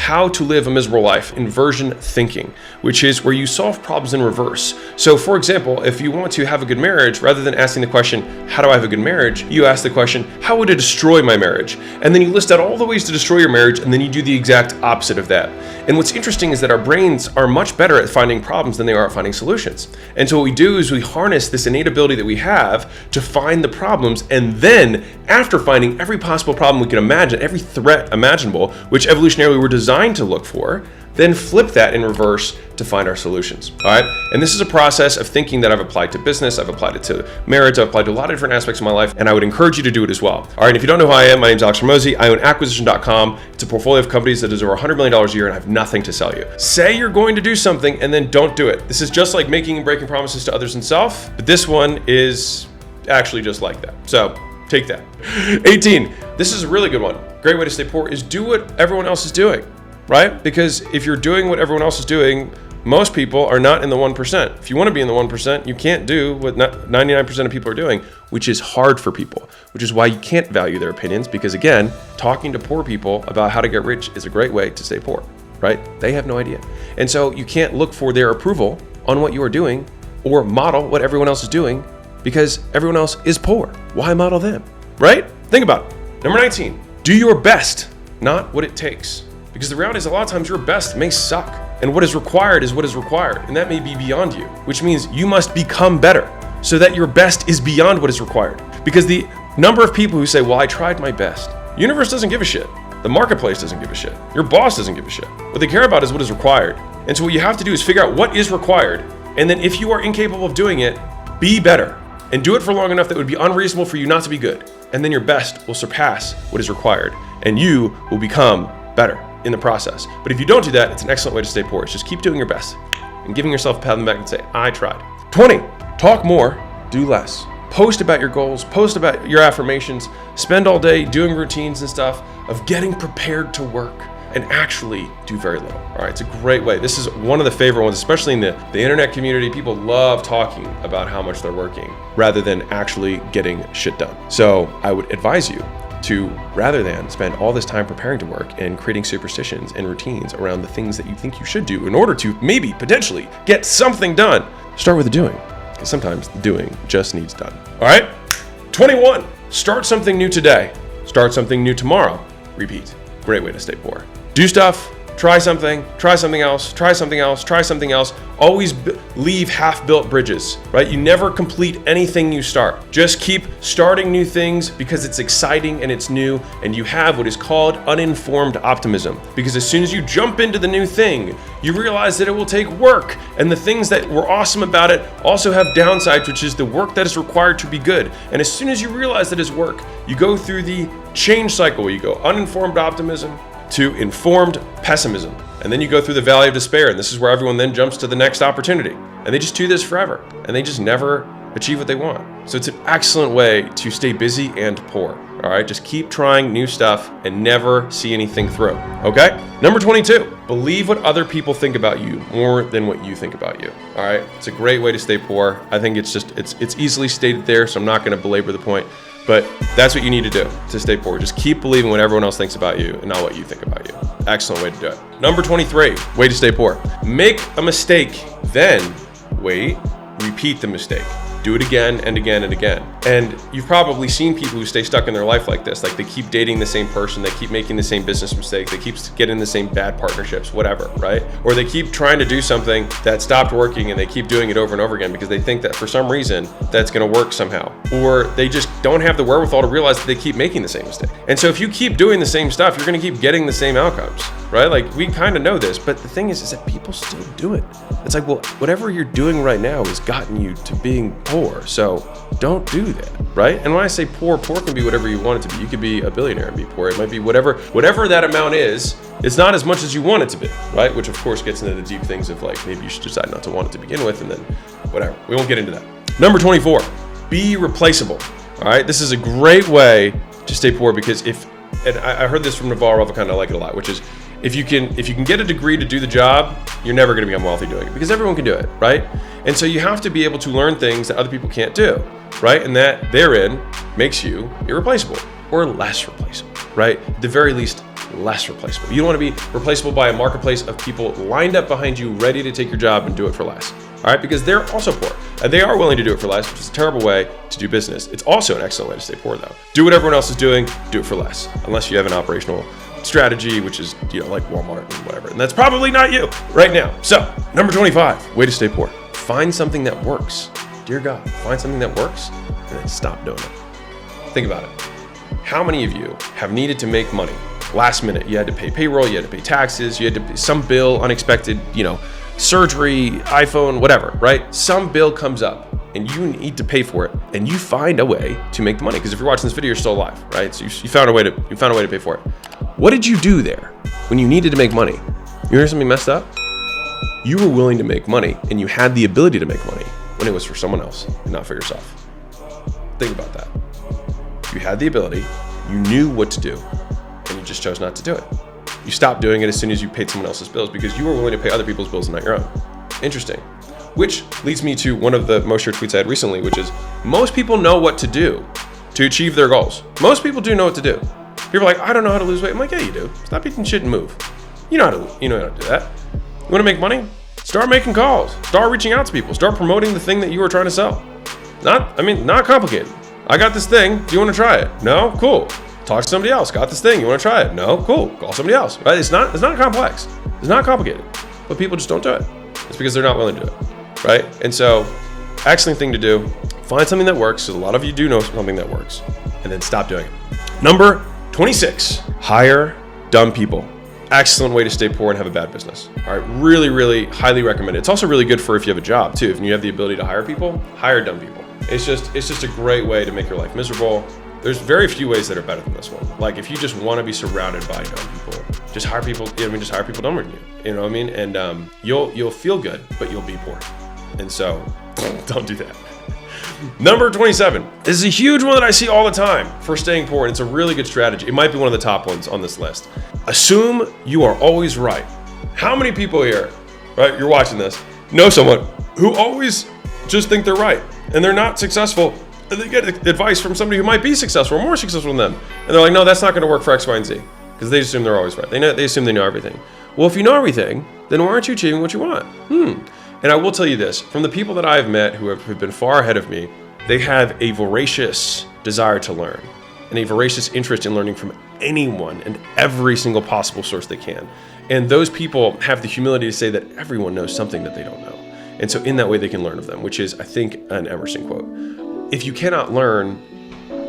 how to live a miserable life, inversion thinking, which is where you solve problems in reverse. So for example, if you want to have a good marriage, rather than asking the question, how do I have a good marriage? You ask the question, how would it destroy my marriage? And then you list out all the ways to destroy your marriage, and then you do the exact opposite of that. And what's interesting is that our brains are much better at finding problems than they are at finding solutions. And so what we do is we harness this innate ability that we have to find the problems, and then after finding every possible problem we can imagine, every threat imaginable, which evolutionarily we're designed to look for, then flip that in reverse to find our solutions. All right. And this is a process of thinking that I've applied to business, I've applied it to marriage, I've applied to a lot of different aspects of my life, and I would encourage you to do it as well. All right. If you don't know who I am, my name is Alex Hormozi. I own acquisition.com. It's a portfolio of companies that does over $100 million a year, and I have nothing to sell you. Say you're going to do something and then don't do it. This is just like making and breaking promises to others and self, but this one is actually just like that. So take that. 18. This is a really good one. Great way to stay poor is do what everyone else is doing. Right? Because if you're doing what everyone else is doing, most people are not in the 1%. If you want to be in the 1%, you can't do what 99% of people are doing, which is hard for people, which is why you can't value their opinions. Because again, talking to poor people about how to get rich is a great way to stay poor, right? They have no idea. And so you can't look for their approval on what you are doing or model what everyone else is doing because everyone else is poor. Why model them, right? Think about it. Number 19, do your best, not what it takes. Because the reality is a lot of times your best may suck. And what is required is what is required. And that may be beyond you, which means you must become better so that your best is beyond what is required. Because the number of people who say, well, I tried my best. The universe doesn't give a shit. The marketplace doesn't give a shit. Your boss doesn't give a shit. What they care about is what is required. And so what you have to do is figure out what is required. And then if you are incapable of doing it, be better. And do it for long enough that it would be unreasonable for you not to be good. And then your best will surpass what is required. And you will become better in the process. But if you don't do that, it's an excellent way to stay poor. It's just keep doing your best and giving yourself a pat on the back and say, I tried. 20, talk more, do less. Post about your goals, post about your affirmations, spend all day doing routines and stuff of getting prepared to work and actually do very little. All right, it's a great way. This is one of the favorite ones, especially in the internet community. People love talking about how much they're working rather than actually getting shit done. So I would advise you to, rather than spend all this time preparing to work and creating superstitions and routines around the things that you think you should do in order to maybe potentially get something done, start with the doing, because sometimes the doing just needs done. All right, 21, start something new today, start something new tomorrow, repeat. Great way to stay poor. Do stuff, try something else, try something else, try something else. Always leave half-built bridges, right? You never complete anything you start. Just keep starting new things because it's exciting and it's new, and you have what is called uninformed optimism. Because as soon as you jump into the new thing, you realize that it will take work, and the things that were awesome about it also have downsides, which is the work that is required to be good. And as soon as you realize that it's work, you go through the change cycle where you go uninformed optimism to informed pessimism. And then you go through the valley of despair, and this is where everyone then jumps to the next opportunity. And they just do this forever, and they just never achieve what they want. So it's an excellent way to stay busy and poor. All right, just keep trying new stuff and never see anything through, okay? Number 22, believe what other people think about you more than what you think about you, all right? It's a great way to stay poor. I think it's easily stated there, so I'm not gonna belabor the point. But that's what you need to do to stay poor. Just keep believing what everyone else thinks about you and not what you think about you. Excellent way to do it. Number 23, way to stay poor. Make a mistake, then wait, repeat the mistake. Do it again and again and again. And you've probably seen people who stay stuck in their life like this. Like they keep dating the same person, they keep making the same business mistake, they keep getting the same bad partnerships, whatever, right? Or they keep trying to do something that stopped working and they keep doing it over and over again because they think that for some reason that's gonna work somehow. Or they just don't have the wherewithal to realize that they keep making the same mistake. And so if you keep doing the same stuff, you're gonna keep getting the same outcomes, right? Like we kind of know this, but the thing is that people still do it. It's like, well, whatever you're doing right now has gotten you to being poor. So don't do that, right? And when I say poor can be whatever you want it to be. You could be a billionaire and be poor. It might be whatever that amount is. It's not as much as you want it to be, right? Which of course gets into the deep things of like, maybe you should decide not to want it to begin with and then whatever. We won't get into that. Number 24, be replaceable. All right, this is a great way to stay poor because and I heard this from Naval Ravikant, I like it a lot, which is if you can get a degree to do the job, you're never going to become wealthy doing it because everyone can do it, right? And so you have to be able to learn things that other people can't do, right? And that therein makes you irreplaceable or less replaceable, right? At the very least, less replaceable. You don't want to be replaceable by a marketplace of people lined up behind you, ready to take your job and do it for less. All right, because they're also poor. And they are willing to do it for less, which is a terrible way to do business. It's also an excellent way to stay poor, though. Do what everyone else is doing, do it for less, unless you have an operational strategy, which is, like Walmart and whatever. And that's probably not you right now. So, number 25, way to stay poor. Find something that works. Dear God, find something that works and then stop doing it. Think about it. How many of you have needed to make money last minute? You had to pay payroll, you had to pay taxes, you had to pay some bill, unexpected, surgery, iPhone, whatever, right? Some bill comes up and you need to pay for it, and you find a way to make the money. Because if you're watching this video, you're still alive, right? So you found a way to pay for it. What did you do there when you needed to make money? You hear something messed up? You were willing to make money, and you had the ability to make money when it was for someone else and not for yourself. Think about that. You had the ability, you knew what to do, and you just chose not to do it. You stopped doing it as soon as you paid someone else's bills because you were willing to pay other people's bills and not your own. Interesting. Which leads me to one of the most shared tweets I had recently, which is most people know what to do to achieve their goals. Most people do know what to do. People are like, I don't know how to lose weight. I'm like, yeah, you do. Stop eating shit and move. You know how to do that. You want to make money? Start making calls. Start reaching out to people. Start promoting the thing that you are trying to sell. Not complicated. I got this thing. Do you want to try it? No? Cool. Talk to somebody else. Got this thing. You want to try it? No? Cool. Call somebody else. Right? It's not complex. It's not complicated. But people just don't do it. It's because they're not willing to do it. Right? And so, excellent thing to do. Find something that works. So a lot of you do know something that works. And then stop doing it. Number 26. Hire dumb people. Excellent way to stay poor and have a bad business. All right, really, really highly recommend it. It's also really good for if you have a job too. If you have the ability to hire people, hire dumb people. It's just a great way to make your life miserable. There's very few ways that are better than this one. Like if you just want to be surrounded by dumb people, just hire people. Just hire people dumber than you. You know what I mean? And you'll feel good, but you'll be poor. And so, don't do that. Number 27. This is a huge one that I see all the time for staying poor, and it's a really good strategy. It might be one of the top ones on this list. Assume you are always right. How many people here, right, you're watching this, know someone who always just think they're right, and they're not successful, and they get advice from somebody who might be successful or more successful than them, and they're like, no, that's not going to work for X, Y, and Z, because they assume they're always right. They assume they know everything. Well, if you know everything, then why aren't you achieving what you want? And I will tell you this, from the people that I've met who have been far ahead of me, they have a voracious desire to learn and a voracious interest in learning from anyone and every single possible source they can. And those people have the humility to say that everyone knows something that they don't know. And so in that way, they can learn of them, which is, I think, an Emerson quote. If you cannot learn,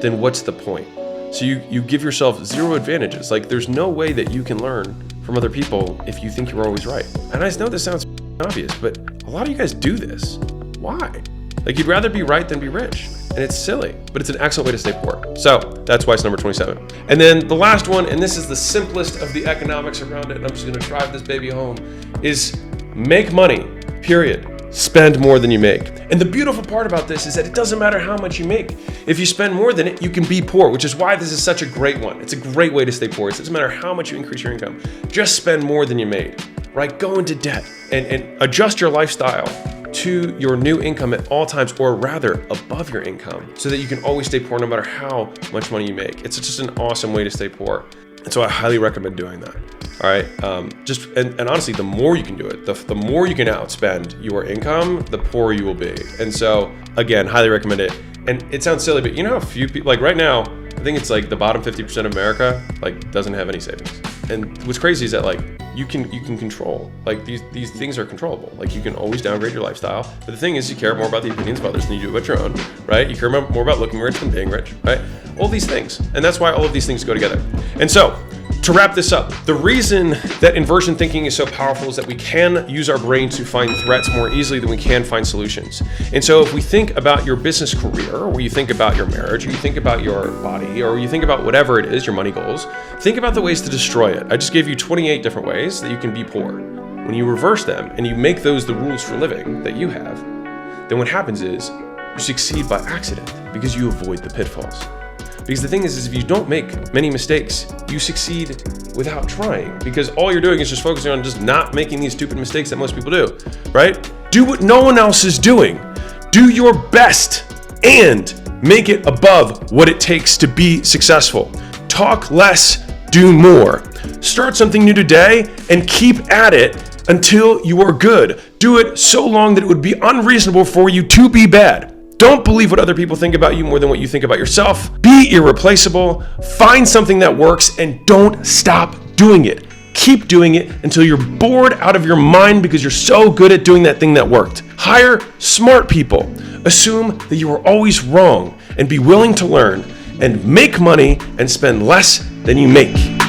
then what's the point? So you give yourself zero advantages. Like there's no way that you can learn from other people if you think you're always right. And I know this sounds obvious, but a lot of you guys do this. Why? Like you'd rather be right than be rich. And it's silly, but it's an excellent way to stay poor. So that's why it's number 27. And then the last one, and this is the simplest of the economics around it, and I'm just gonna drive this baby home, is make money, period. Spend more than you make. And the beautiful part about this is that it doesn't matter how much you make. If you spend more than it, you can be poor, which is why this is such a great one. It's a great way to stay poor. It doesn't matter how much you increase your income. Just spend more than you made, right? Go into debt and adjust your lifestyle to your new income at all times, or rather above your income, so that you can always stay poor no matter how much money you make. It's just an awesome way to stay poor. And so I highly recommend doing that. All right. And honestly, the more you can do it, the more you can outspend your income, the poorer you will be. And so again, highly recommend it. And it sounds silly, but you know how few people, like right now, I think it's like the bottom 50% of America, like doesn't have any savings. And what's crazy is that like you can control, like these things are controllable. Like you can always downgrade your lifestyle. But the thing is, you care more about the opinions of others than you do about your own, right? You care more about looking rich than being rich, right? All these things. And that's why all of these things go together. And so to wrap this up, the reason that inversion thinking is so powerful is that we can use our brain to find threats more easily than we can find solutions. And so if we think about your business career, or you think about your marriage, or you think about your body, or you think about whatever it is, your money goals, think about the ways to destroy it. I just gave you 28 different ways that you can be poor. When you reverse them and you make those the rules for living that you have, then what happens is you succeed by accident because you avoid the pitfalls. Because the thing is if you don't make many mistakes, you succeed without trying, because all you're doing is just focusing on just not making these stupid mistakes that most people do, right? Do what no one else is doing. Do your best and make it above what it takes to be successful. Talk less, do more. Start something new today and keep at it until you are good. Do it so long that it would be unreasonable for you to be bad. Don't believe what other people think about you more than what you think about yourself. Be irreplaceable. Find something that works and don't stop doing it. Keep doing it until you're bored out of your mind because you're so good at doing that thing that worked. Hire smart people. Assume that you are always wrong and be willing to learn and make money and spend less than you make.